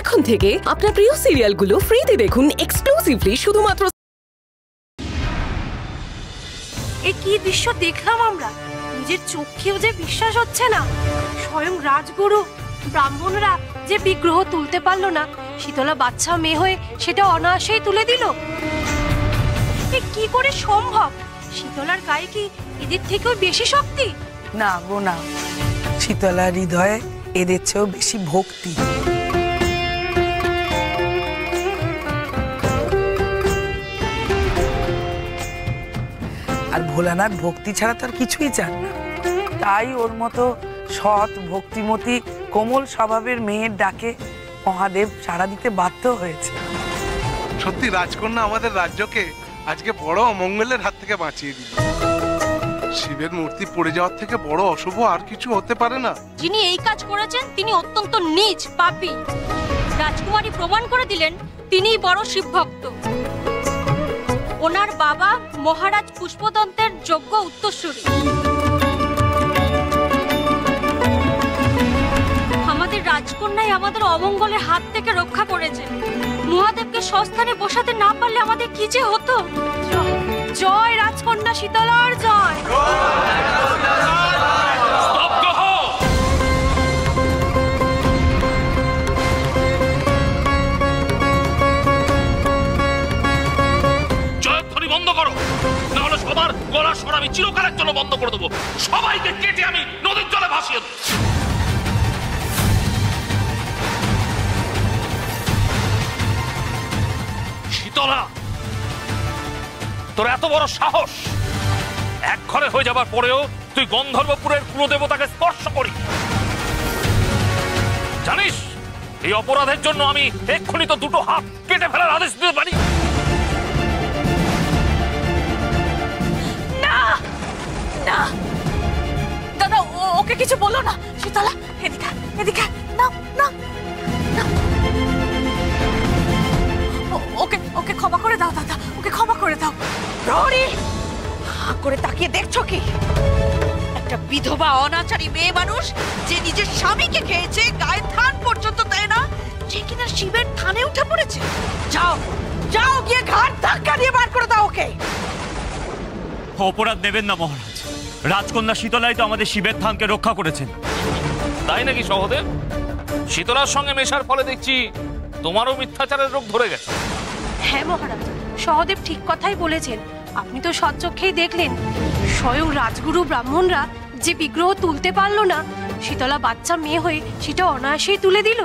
এখন থেকে আপনার প্রিয় সিরিয়ালগুলো ফ্রিতে দেখুন এক্সক্লুসিভলি শুধুমাত্র। এই কি দৃশ্য দেখলাম আমরা, নিজের চোখেও যে বিশ্বাস হচ্ছে না। স্বয়ং রাজগুরু ব্রাহ্মণরা যে বিগ্রহ তুলতে পারলো না, শীতলা বাচ্চা মেয়ে হয়ে সেটা অনায়াসেই তুলে দিল। এ কি করে সম্ভব? শীতলার গায়ে কি এদের থেকেও বেশি শক্তি? না গো না, শীতলার হৃদয়ে এদের চেয়েও বেশি ভক্তি। আর ভোলানাথ ভক্তি ছাড়া তো আর কিছুই চান না, তাই ওর মতো সৎ ভক্তিমতী কোমল স্বভাবের মেয়ের ডাকে মহাদেব সাড়া দিতে বাধ্য হয়েছে। সত্যি রাজকন্যা আমাদের রাজ্যকে আজকে বড় অমঙ্গলের হাত থেকে বাঁচিয়ে দিল। শিবের মূর্তি পড়ে যাওয়ার থেকে বড় অশুভ আর কিছু হতে পারে না। যিনি এই কাজ করেছেন তিনি অত্যন্ত নীচ পাপী। রাজকুমারী প্রমাণ করে দিলেন তিনিই বড় শিব ভক্ত। ওনার বাবা মহারাজ পুষ্পদন্তের যোগ্য উত্তরসূরি। আমাদের রাজকন্যাই আমাদের অমঙ্গলের হাত থেকে রক্ষা করেছে। মহাদেবকে স্বস্থানে বসাতে না পারলে আমাদের কি যে হতো। জয় রাজকন্যা শীতলার জয়। জয়ধ্বনি বন্ধ করো, না হলে সবার গলার স্বর আমি চিরকালের জন্য বন্ধ করে দেবো। সবাইকে কেটে আমি নদীর জলে ভাসিয়ে দেবো। শীতলা, তোর এত বড় সাহস! এক ঘরে হয়ে যাবার পরেও তুই গন্ধর্বপুরের কুলদেবতাকে স্পর্শ করি। জানিস এই অপরাধের জন্য আমি এক্ষুনি তো দুটো হাত কেটে ফেলার আদেশ দিতে পারি। না না দাদা, ওকে কিছু বলো না। শীতলা এদিকে এদিকে, না না না, ওকে ক্ষমা করে দাও দাদা, ওকে ক্ষমা করে দাও। প্রহরী করে তাকিয়ে দেখছো কি? একটা বিধবা অনাচারী মেয়ে মানুষ যে নিজের স্বামীকে খেয়েছে, গায়ে থান পর্যন্ত দেয় না, যে কিনা শিবের থানে উঠে পড়েছে। যাও যাও, গিয়ে ঘাট ধাক্কা দিয়ে বার করে দাও ওকে। অপরাধ নেবেন না মহারাজ, রাজকন্যা শীতলাই তো আমাদের শিবের থানকে রক্ষা করেছেন। তাই নাকি সহদেব? শীতলার সঙ্গে মেশার ফলে দেখছি তোমারও মিথ্যাচারের রোগ ধরে গেছে। হ্যাঁ মহারাজ, সহদেব ঠিক কথাই বলেছেন। আপনি তো সচক্ষেই দেখলেন, স্বয়ং রাজগুরু ব্রাহ্মণরা যে বিগ্রহ তুলতে পারলো না, শীতলা বাচ্চা মেয়ে হয়ে সেটা অনায়াসেই তুলে দিল।